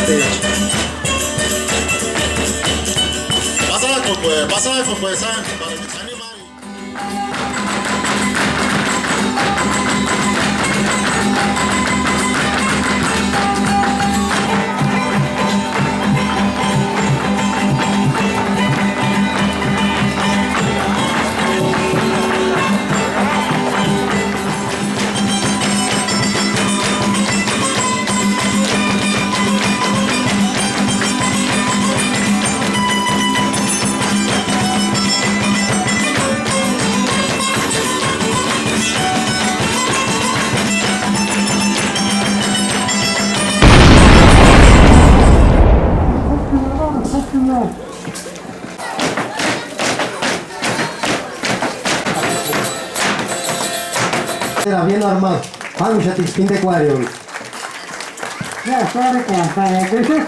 stage. Pasa pues, para que se animen. Era bien armado. Vamos a distingue cuadro. Ya, sabe que hasta que se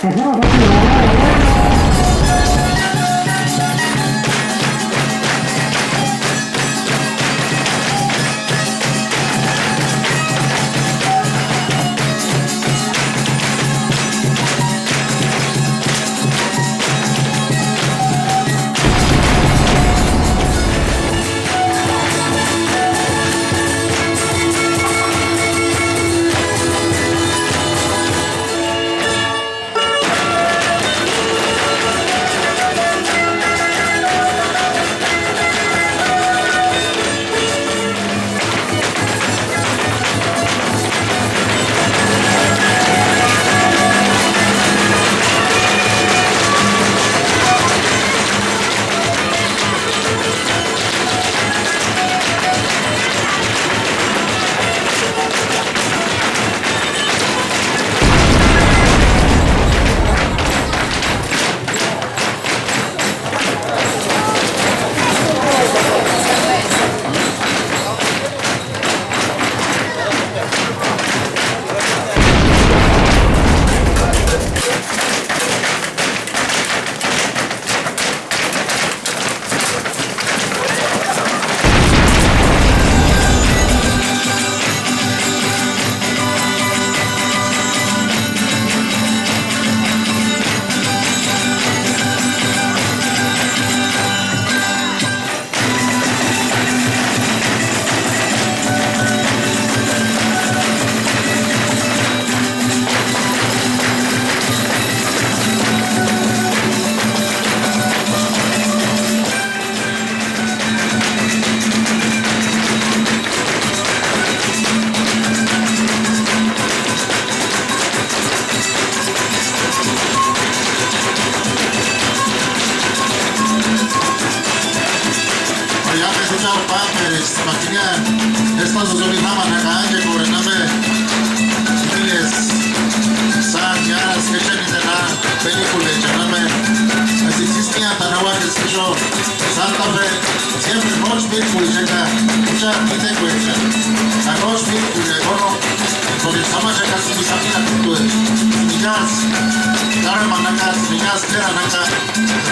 Estas usualizaban acá que coordiname miles sanyaras que chenin de la película y chaname así existía tan agua que escuchó Santa Fe siempre much people y checa mucha gente cuecha a much people y bueno con el sama checa si mis amigas tú migas cara manacas migas kera naka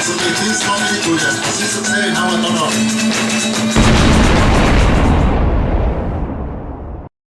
su que dis película así sucede en agua tono